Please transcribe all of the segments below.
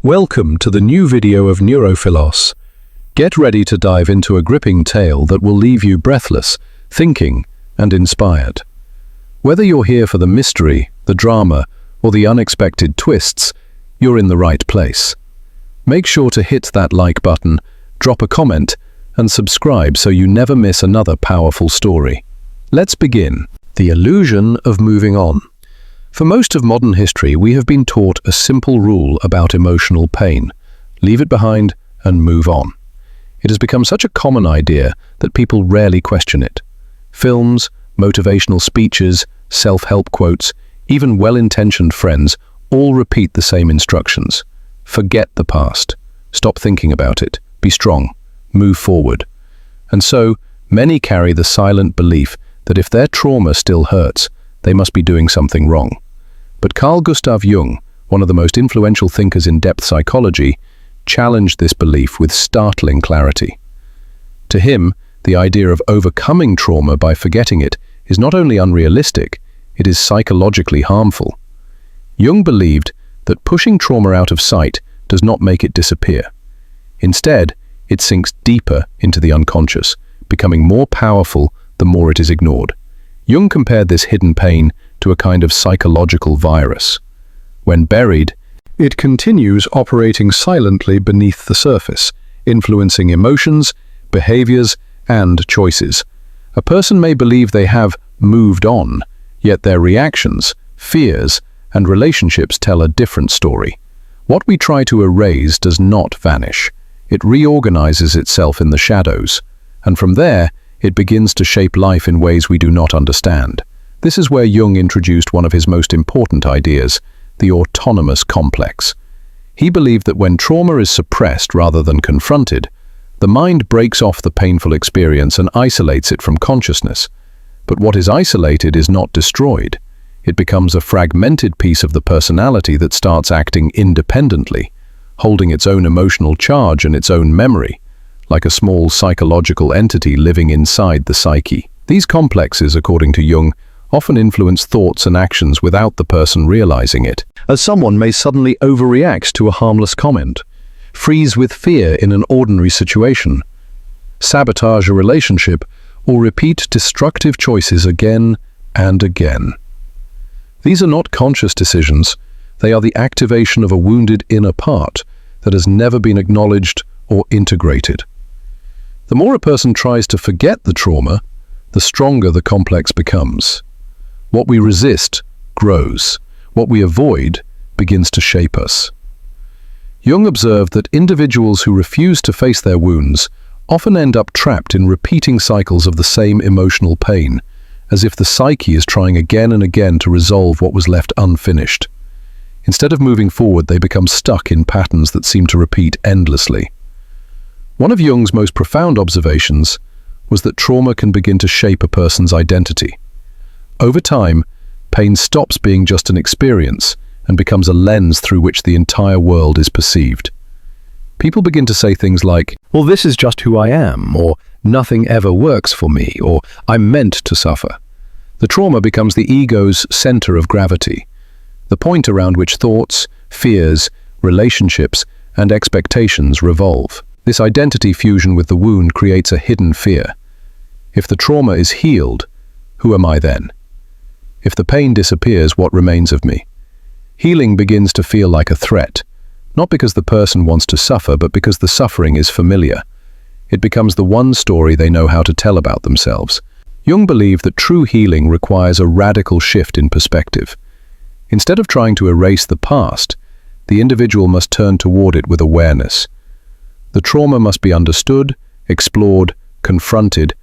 Welcome to the new video of Neurophilos. Get ready to dive into a gripping tale that will leave you breathless, thinking, and inspired. Whether you're here for the mystery, the drama, or the unexpected twists, you're in the right place. Make sure to hit that like button, drop a comment, and subscribe so you never miss another powerful story. Let's begin. The illusion of moving on. For most of modern history, we have been taught a simple rule about emotional pain. Leave it behind and move on. It has become such a common idea that people rarely question it. Films, motivational speeches, self-help quotes, even well-intentioned friends all repeat the same instructions. Forget the past. Stop thinking about it. Be strong. Move forward. And so, many carry the silent belief that if their trauma still hurts, they must be doing something wrong. But Carl Gustav Jung, one of the most influential thinkers in depth psychology, challenged this belief with startling clarity. To him, the idea of overcoming trauma by forgetting it is not only unrealistic, it is psychologically harmful. Jung believed that pushing trauma out of sight does not make it disappear. Instead, it sinks deeper into the unconscious, becoming more powerful the more it is ignored. Jung compared this hidden pain to a kind of psychological virus. When buried, it continues operating silently beneath the surface, influencing emotions, behaviors, and choices. A person may believe they have moved on, yet their reactions, fears, and relationships tell a different story. What we try to erase does not vanish. It reorganizes itself in the shadows, and from there, it begins to shape life in ways we do not understand. This is where Jung introduced one of his most important ideas, the autonomous complex. He believed that when trauma is suppressed rather than confronted, the mind breaks off the painful experience and isolates it from consciousness. But what is isolated is not destroyed. It becomes a fragmented piece of the personality that starts acting independently, holding its own emotional charge and its own memory, like a small psychological entity living inside the psyche. These complexes, according to Jung, often influence thoughts and actions without the person realizing it. As someone may suddenly overreact to a harmless comment, freeze with fear in an ordinary situation, sabotage a relationship, or repeat destructive choices again and again. These are not conscious decisions. They are the activation of a wounded inner part that has never been acknowledged or integrated. The more a person tries to forget the trauma, the stronger the complex becomes. What we resist grows. What we avoid begins to shape us. Jung observed that individuals who refuse to face their wounds often end up trapped in repeating cycles of the same emotional pain, as if the psyche is trying again and again to resolve what was left unfinished. Instead of moving forward, they become stuck in patterns that seem to repeat endlessly. One of Jung's most profound observations was that trauma can begin to shape a person's identity. Over time, pain stops being just an experience and becomes a lens through which the entire world is perceived. People begin to say things like, "Well, this is just who I am," or "nothing ever works for me," or "I'm meant to suffer." The trauma becomes the ego's center of gravity, the point around which thoughts, fears, relationships, and expectations revolve. This identity fusion with the wound creates a hidden fear. If the trauma is healed, who am I then? If the pain disappears, what remains of me? Healing begins to feel like a threat, not because the person wants to suffer, but because the suffering is familiar. It becomes the one story they know how to tell about themselves. Jung believed that true healing requires a radical shift in perspective. Instead of trying to erase the past, the individual must turn toward it with awareness. The trauma must be understood, explored, confronted,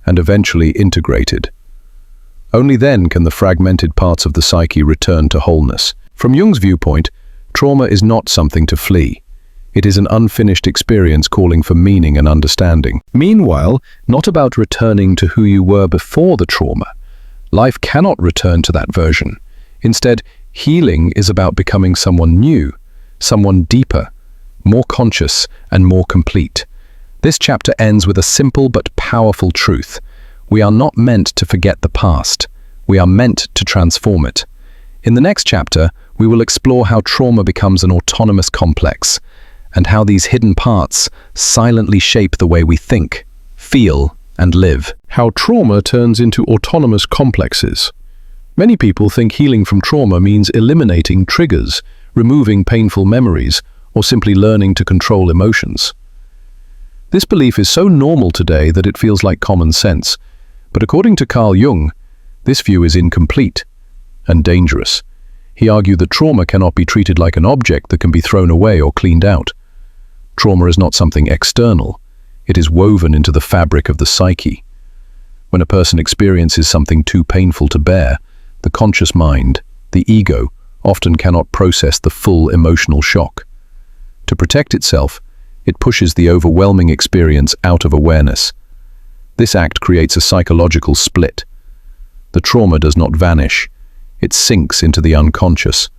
and eventually integrated. Only then can the fragmented parts of the psyche return to wholeness. From Jung's viewpoint, trauma is not something to flee. It is an unfinished experience calling for meaning and understanding. Meanwhile, not about returning to who you were before the trauma. Life cannot return to that version. Instead, healing is about becoming someone new, someone deeper, more conscious, and more complete. This chapter ends with a simple but powerful truth. We are not meant to forget the past. We are meant to transform it. In the next chapter, we will explore how trauma becomes an autonomous complex, and how these hidden parts silently shape the way we think, feel, and live. How trauma turns into autonomous complexes. Many people think healing from trauma means eliminating triggers, removing painful memories, or simply learning to control emotions. This belief is so normal today that it feels like common sense, but according to Carl Jung, this view is incomplete and dangerous. He argued that trauma cannot be treated like an object that can be thrown away or cleaned out. Trauma is not something external. It is woven into the fabric of the psyche. When a person experiences something too painful to bear, the conscious mind, the ego, often cannot process the full emotional shock. To protect itself, it pushes the overwhelming experience out of awareness. This act creates a psychological split. The trauma does not vanish. It sinks into the unconscious.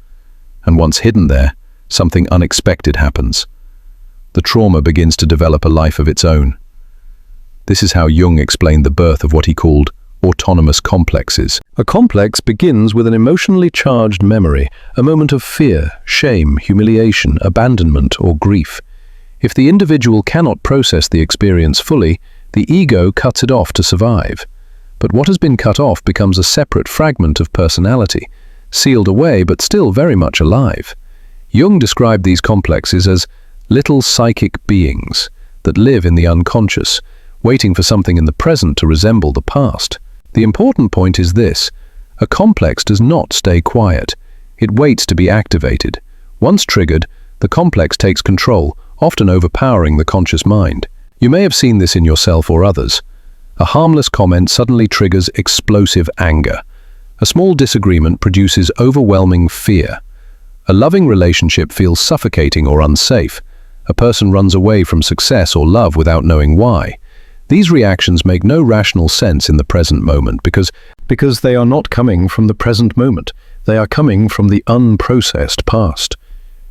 And once hidden there, something unexpected happens. The trauma begins to develop a life of its own. This is how Jung explained the birth of what he called autonomous complexes. A complex begins with an emotionally charged memory, a moment of fear, shame, humiliation, abandonment, or grief. If the individual cannot process the experience fully, the ego cuts it off to survive. But what has been cut off becomes a separate fragment of personality, sealed away but still very much alive. Jung described these complexes as little psychic beings that live in the unconscious, waiting for something in the present to resemble the past. The important point is this: a complex does not stay quiet. It waits to be activated. Once triggered, the complex takes control, often overpowering the conscious mind. You may have seen this in yourself or others. A harmless comment suddenly triggers explosive anger. A small disagreement produces overwhelming fear. A loving relationship feels suffocating or unsafe. A person runs away from success or love without knowing why. These reactions make no rational sense in the present moment because they are not coming from the present moment. They are coming from the unprocessed past.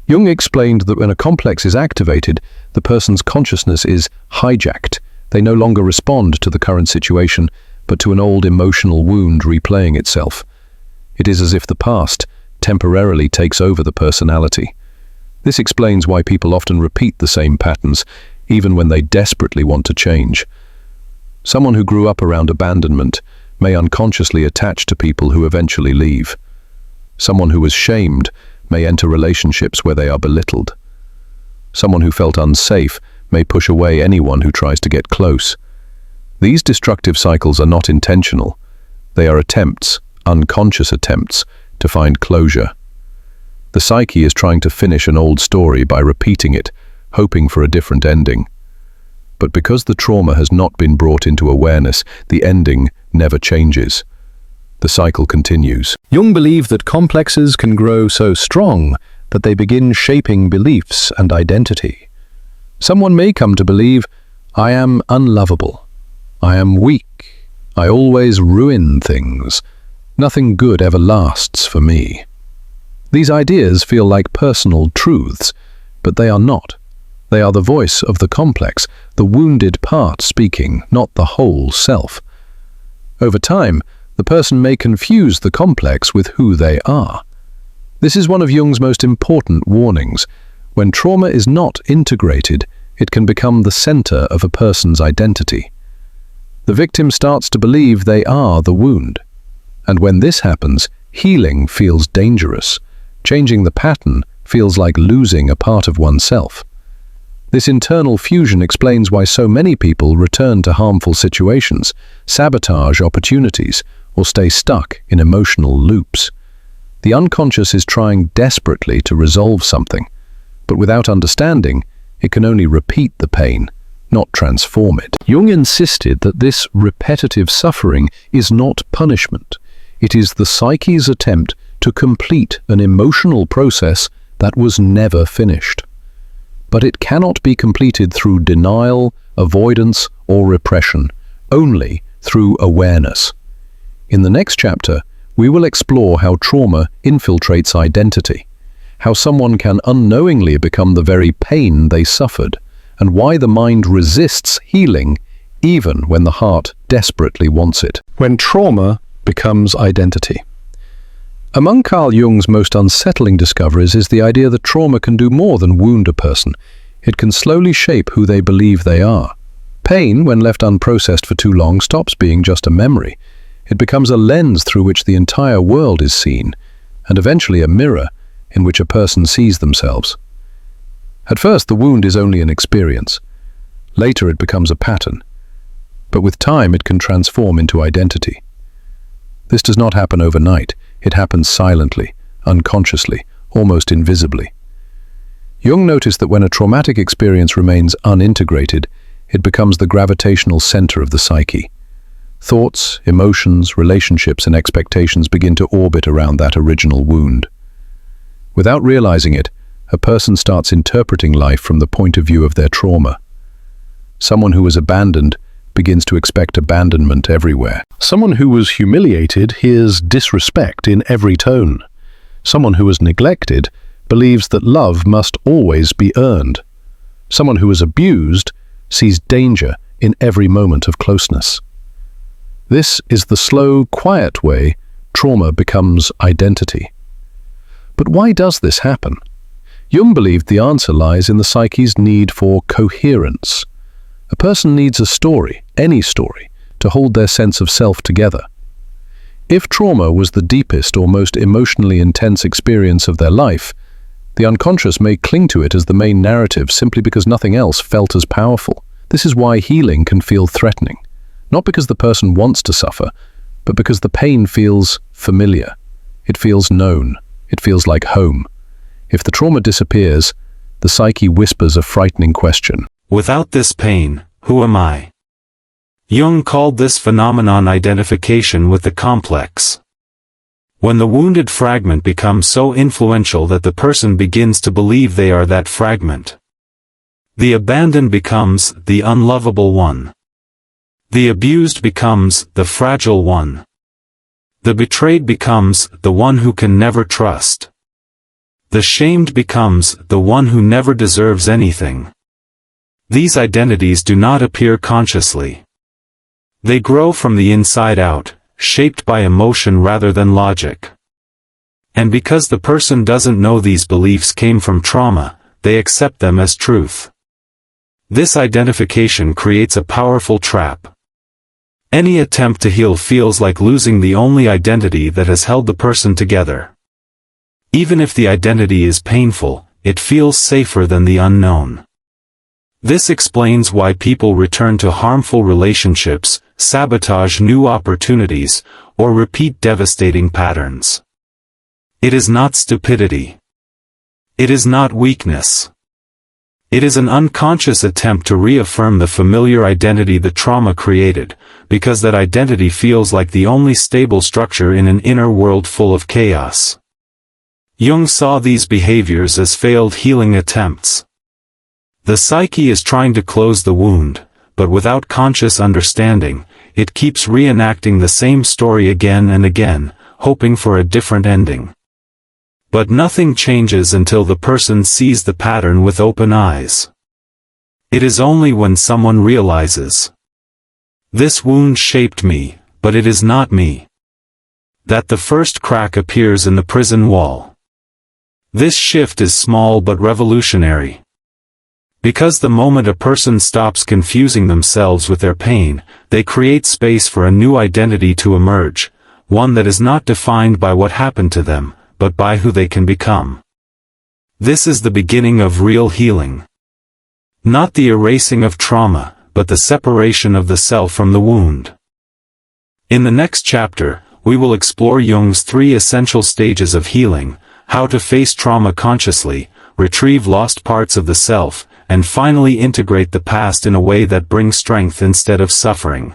Jung explained that when a complex is activated, the person's consciousness is hijacked. They no longer respond to the current situation, but to an old emotional wound replaying itself. It is as if the past temporarily takes over the personality. This explains why people often repeat the same patterns, even when they desperately want to change. Someone who grew up around abandonment may unconsciously attach to people who eventually leave. Someone who was shamed may enter relationships where they are belittled. Someone who felt unsafe may push away anyone who tries to get close. These destructive cycles are not intentional. They are attempts, unconscious attempts, to find closure. The psyche is trying to finish an old story by repeating it, hoping for a different ending. But because the trauma has not been brought into awareness, the ending never changes. The cycle continues. Jung believed that complexes can grow so strong that they begin shaping beliefs and identity. Someone may come to believe, I am unlovable, I am weak, I always ruin things, nothing good ever lasts for me. These ideas feel like personal truths, but they are not. They are the voice of the complex, the wounded part speaking, not the whole self. Over time, the person may confuse the complex with who they are. This is one of Jung's most important warnings. When trauma is not integrated, it can become the center of a person's identity. The victim starts to believe they are the wound. And when this happens, healing feels dangerous. Changing the pattern feels like losing a part of oneself. This internal fusion explains why so many people return to harmful situations, sabotage opportunities, or stay stuck in emotional loops. The unconscious is trying desperately to resolve something, but without understanding, it can only repeat the pain, not transform it. Jung insisted that this repetitive suffering is not punishment. It is the psyche's attempt to complete an emotional process that was never finished. But it cannot be completed through denial, avoidance, or repression, only through awareness. In the next chapter, we will explore how trauma infiltrates identity, how someone can unknowingly become the very pain they suffered, and why the mind resists healing even when the heart desperately wants it. When trauma becomes identity. Among Carl Jung's most unsettling discoveries is the idea that trauma can do more than wound a person. It can slowly shape who they believe they are. Pain, when left unprocessed for too long, stops being just a memory. It becomes a lens through which the entire world is seen, and eventually a mirror in which a person sees themselves. At first, the wound is only an experience. Later, it becomes a pattern. But with time, it can transform into identity. This does not happen overnight. It happens silently, unconsciously, almost invisibly. Jung noticed that when a traumatic experience remains unintegrated, it becomes the gravitational center of the psyche. Thoughts, emotions, relationships, and expectations begin to orbit around that original wound. Without realizing it, a person starts interpreting life from the point of view of their trauma. Someone who was abandoned begins to expect abandonment everywhere. Someone who was humiliated hears disrespect in every tone. Someone who was neglected believes that love must always be earned. Someone who was abused sees danger in every moment of closeness. This is the slow, quiet way trauma becomes identity. But why does this happen? Jung believed the answer lies in the psyche's need for coherence. A person needs a story, any story, to hold their sense of self together. If trauma was the deepest or most emotionally intense experience of their life, the unconscious may cling to it as the main narrative simply because nothing else felt as powerful. This is why healing can feel threatening, not because the person wants to suffer, but because the pain feels familiar. It feels known. It feels like home. If the trauma disappears, the psyche whispers a frightening question. Without this pain, who am I? Jung called this phenomenon identification with the complex. When the wounded fragment becomes so influential that the person begins to believe they are that fragment. The abandoned becomes the unlovable one. The abused becomes the fragile one. The betrayed becomes the one who can never trust. The shamed becomes the one who never deserves anything. These identities do not appear consciously. They grow from the inside out, shaped by emotion rather than logic. And because the person doesn't know these beliefs came from trauma, they accept them as truth. This identification creates a powerful trap. Any attempt to heal feels like losing the only identity that has held the person together. Even if the identity is painful, it feels safer than the unknown. This explains why people return to harmful relationships, sabotage new opportunities, or repeat devastating patterns. It is not stupidity. It is not weakness. It is an unconscious attempt to reaffirm the familiar identity the trauma created, because that identity feels like the only stable structure in an inner world full of chaos. Jung saw these behaviors as failed healing attempts. The psyche is trying to close the wound, but without conscious understanding, it keeps reenacting the same story again and again, hoping for a different ending. But nothing changes until the person sees the pattern with open eyes. It is only when someone realizes, "This wound shaped me, but it is not me," that the first crack appears in the prison wall. This shift is small but revolutionary. Because the moment a person stops confusing themselves with their pain, they create space for a new identity to emerge, one that is not defined by what happened to them, but by who they can become. This is the beginning of real healing. Not the erasing of trauma, but the separation of the self from the wound. In the next chapter, we will explore Jung's 3 essential stages of healing: how to face trauma consciously, retrieve lost parts of the self, and finally integrate the past in a way that brings strength instead of suffering.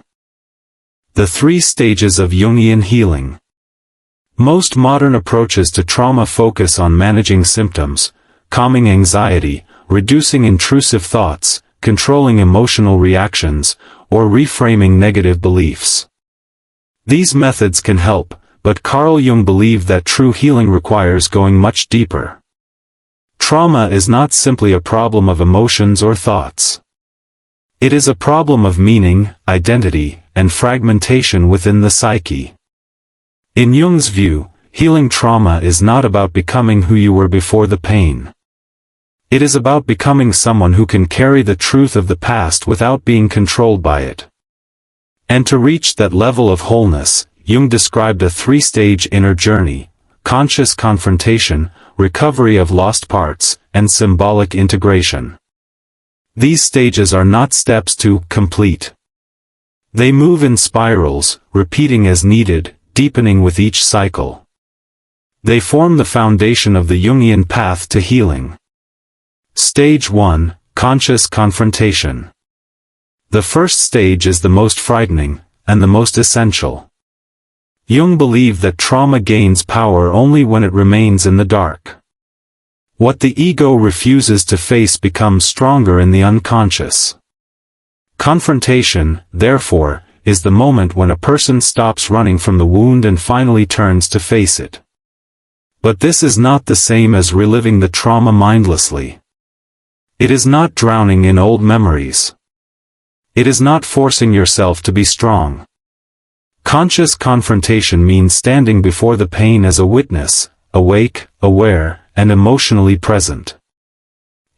The 3 stages of Jungian healing. Most modern approaches to trauma focus on managing symptoms, calming anxiety, reducing intrusive thoughts, controlling emotional reactions, or reframing negative beliefs. These methods can help, but Carl Jung believed that true healing requires going much deeper. Trauma is not simply a problem of emotions or thoughts. It is a problem of meaning, identity, and fragmentation within the psyche. In Jung's view, healing trauma is not about becoming who you were before the pain. It is about becoming someone who can carry the truth of the past without being controlled by it. And to reach that level of wholeness, Jung described a three-stage inner journey: conscious confrontation, recovery of lost parts, and symbolic integration. These stages are not steps to complete. They move in spirals, repeating as needed, deepening with each cycle. They form the foundation of the Jungian path to healing. Stage 1: Conscious confrontation. The first stage is the most frightening, and the most essential. Jung believed that trauma gains power only when it remains in the dark. What the ego refuses to face becomes stronger in the unconscious. Confrontation, therefore, is the moment when a person stops running from the wound and finally turns to face it. But this is not the same as reliving the trauma mindlessly. It is not drowning in old memories. It is not forcing yourself to be strong. Conscious confrontation means standing before the pain as a witness, awake, aware, and emotionally present.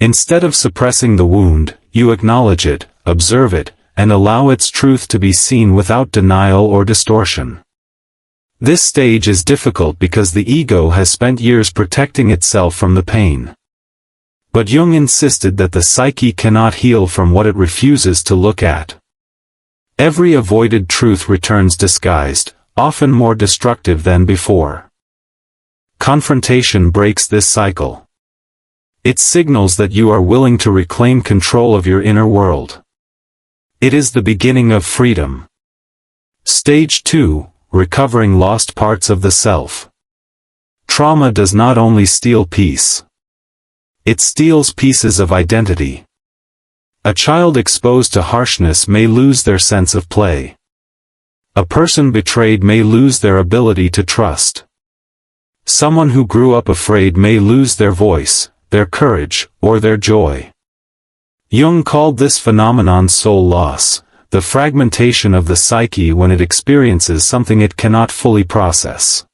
Instead of suppressing the wound, you acknowledge it, observe it, and allow its truth to be seen without denial or distortion. This stage is difficult because the ego has spent years protecting itself from the pain. But Jung insisted that the psyche cannot heal from what it refuses to look at. Every avoided truth returns disguised, often more destructive than before. Confrontation breaks this cycle. It signals that you are willing to reclaim control of your inner world. It is the beginning of freedom. Stage 2: Recovering lost parts of the self. Trauma does not only steal peace. It steals pieces of identity. A child exposed to harshness may lose their sense of play. A person betrayed may lose their ability to trust. Someone who grew up afraid may lose their voice, their courage, or their joy. Jung called this phenomenon soul loss, the fragmentation of the psyche when it experiences something it cannot fully process.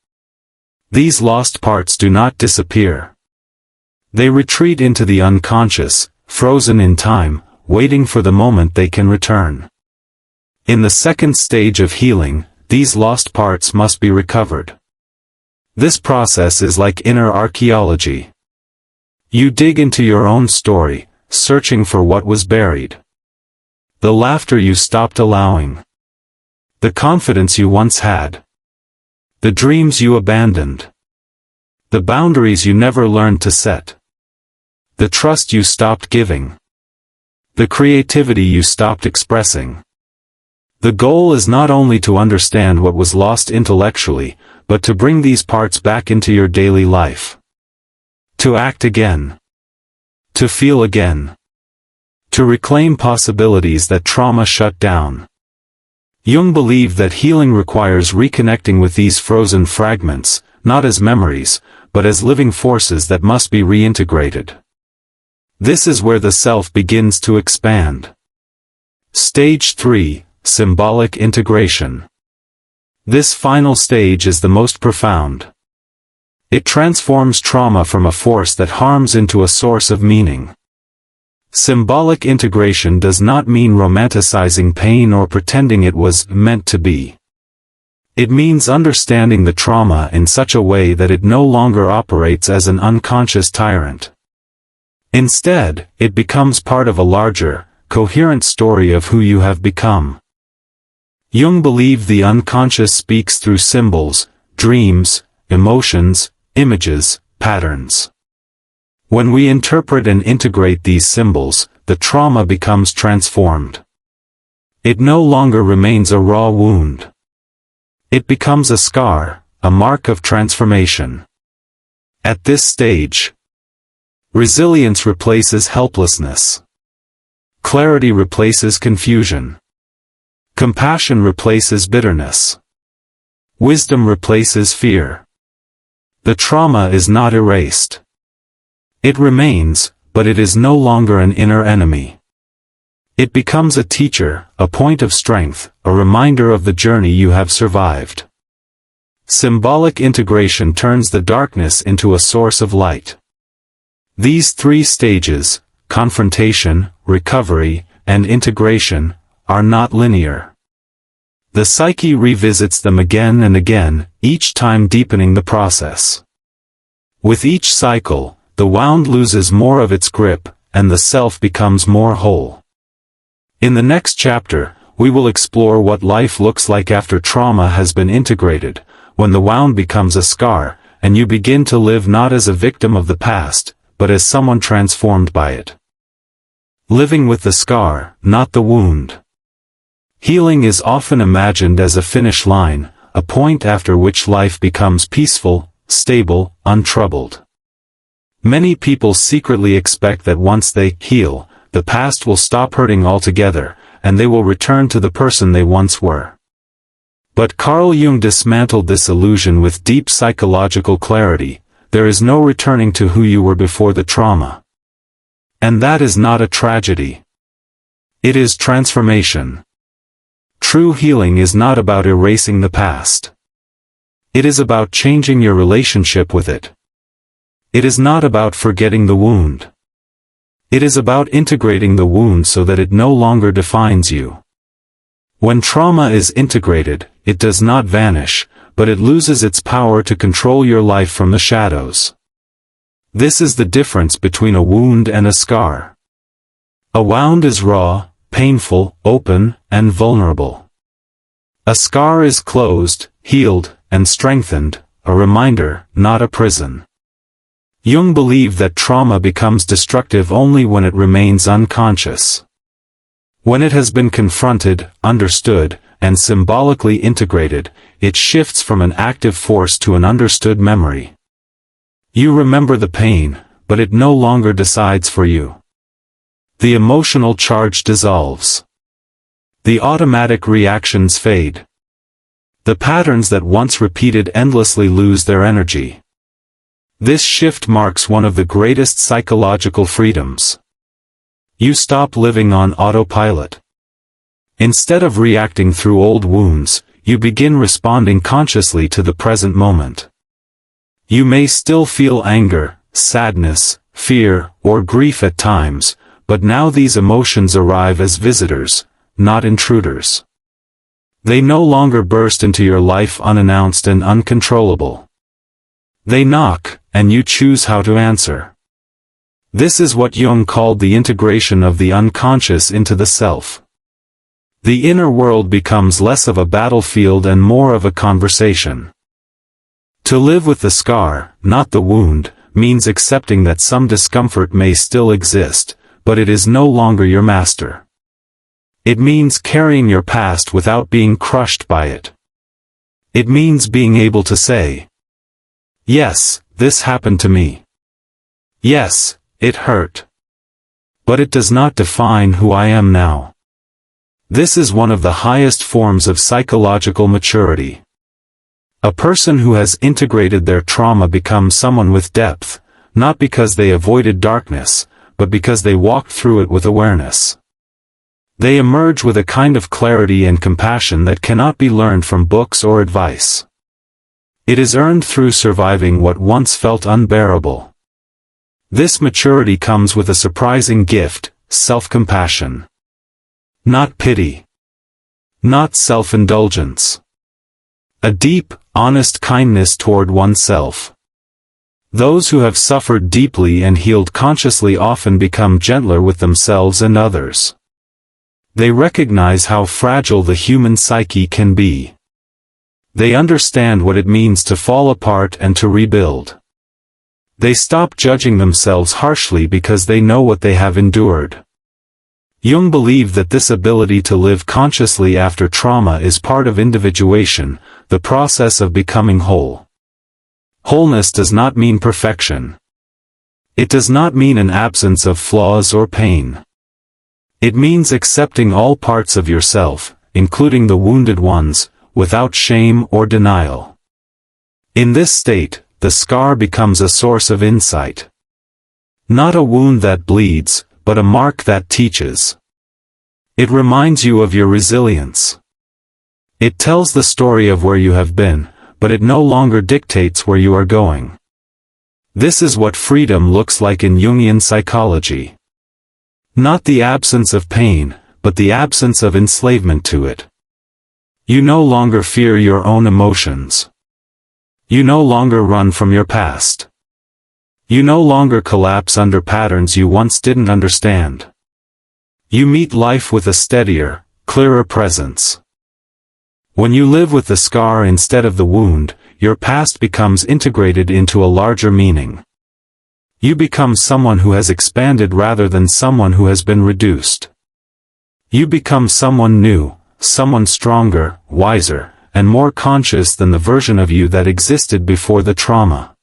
These lost parts do not disappear. They retreat into the unconscious, frozen in time, waiting for the moment they can return. In the second stage of healing, these lost parts must be recovered. This process is like inner archaeology. You dig into your own story, searching for what was buried. The laughter you stopped allowing. The confidence you once had. The dreams you abandoned. The boundaries you never learned to set. The trust you stopped giving. The creativity you stopped expressing. The goal is not only to understand what was lost intellectually, but to bring these parts back into your daily life. To act again. To feel again. To reclaim possibilities that trauma shut down. Jung believed that healing requires reconnecting with these frozen fragments, not as memories, but as living forces that must be reintegrated. This is where the self begins to expand. Stage 3: Symbolic integration. This final stage is the most profound. It transforms trauma from a force that harms into a source of meaning. Symbolic integration does not mean romanticizing pain or pretending it was meant to be. It means understanding the trauma in such a way that it no longer operates as an unconscious tyrant. Instead, it becomes part of a larger, coherent story of who you have become. Jung believed the unconscious speaks through symbols, dreams, emotions, images, patterns. When we interpret and integrate these symbols, the trauma becomes transformed. It no longer remains a raw wound. It becomes a scar, a mark of transformation. At this stage, resilience replaces helplessness. Clarity replaces confusion. Compassion replaces bitterness. Wisdom replaces fear. The trauma is not erased. It remains, but it is no longer an inner enemy. It becomes a teacher, a point of strength, a reminder of the journey you have survived. Symbolic integration turns the darkness into a source of light. These three stages, confrontation, recovery, and integration, are not linear. The psyche revisits them again and again, each time deepening the process. With each cycle, the wound loses more of its grip, and the self becomes more whole. In the next chapter, we will explore what life looks like after trauma has been integrated, when the wound becomes a scar, and you begin to live not as a victim of the past, but as someone transformed by it. Living with the scar, not the wound. Healing is often imagined as a finish line, a point after which life becomes peaceful, stable, untroubled. Many people secretly expect that once they heal, the past will stop hurting altogether, and they will return to the person they once were. But Carl Jung dismantled this illusion with deep psychological clarity. There is no returning to who you were before the trauma. And that is not a tragedy. It is transformation. True healing is not about erasing the past. It is about changing your relationship with it. It is not about forgetting the wound. It is about integrating the wound so that it no longer defines you. When trauma is integrated, it does not vanish, but it loses its power to control your life from the shadows. This is the difference between a wound and a scar. A wound is raw, painful, open, and vulnerable. A scar is closed, healed, and strengthened, a reminder, not a prison. Jung believed that trauma becomes destructive only when it remains unconscious. When it has been confronted, understood, and symbolically integrated, it shifts from an active force to an understood memory. You remember the pain, but it no longer decides for you. The emotional charge dissolves. The automatic reactions fade. The patterns that once repeated endlessly lose their energy. This shift marks one of the greatest psychological freedoms. You stop living on autopilot. Instead of reacting through old wounds, you begin responding consciously to the present moment. You may still feel anger, sadness, fear, or grief at times, but now these emotions arrive as visitors, not intruders. They no longer burst into your life unannounced and uncontrollable. They knock, and you choose how to answer. This is what Jung called the integration of the unconscious into the self. The inner world becomes less of a battlefield and more of a conversation. To live with the scar, not the wound, means accepting that some discomfort may still exist, but it is no longer your master. It means carrying your past without being crushed by it. It means being able to say, "Yes, this happened to me. Yes, it hurt. But it does not define who I am now." This is one of the highest forms of psychological maturity. A person who has integrated their trauma becomes someone with depth, not because they avoided darkness, but because they walked through it with awareness. They emerge with a kind of clarity and compassion that cannot be learned from books or advice. It is earned through surviving what once felt unbearable. This maturity comes with a surprising gift, self-compassion. Not pity. Not self-indulgence. A deep, honest kindness toward oneself. Those who have suffered deeply and healed consciously often become gentler with themselves and others. They recognize how fragile the human psyche can be. They understand what it means to fall apart and to rebuild. They stop judging themselves harshly because they know what they have endured. Jung believed that this ability to live consciously after trauma is part of individuation, the process of becoming whole. Wholeness does not mean perfection. It does not mean an absence of flaws or pain. It means accepting all parts of yourself, including the wounded ones, without shame or denial. In this state, the scar becomes a source of insight. Not a wound that bleeds, but a mark that teaches. It reminds you of your resilience. It tells the story of where you have been, but it no longer dictates where you are going. This is what freedom looks like in Jungian psychology. Not the absence of pain, but the absence of enslavement to it. You no longer fear your own emotions. You no longer run from your past. You no longer collapse under patterns you once didn't understand. You meet life with a steadier, clearer presence. When you live with the scar instead of the wound, your past becomes integrated into a larger meaning. You become someone who has expanded rather than someone who has been reduced. You become someone new, someone stronger, wiser, and more conscious than the version of you that existed before the trauma.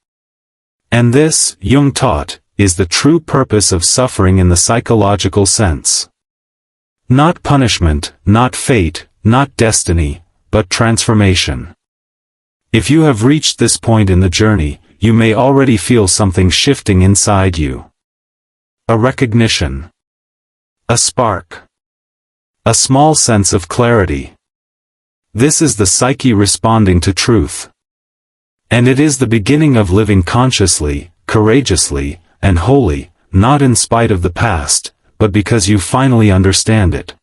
And this, Jung taught, is the true purpose of suffering in the psychological sense. Not punishment, not fate, not destiny, but transformation. If you have reached this point in the journey, you may already feel something shifting inside you. A recognition. A spark. A small sense of clarity. This is the psyche responding to truth. And it is the beginning of living consciously, courageously, and wholly, not in spite of the past, but because you finally understand it.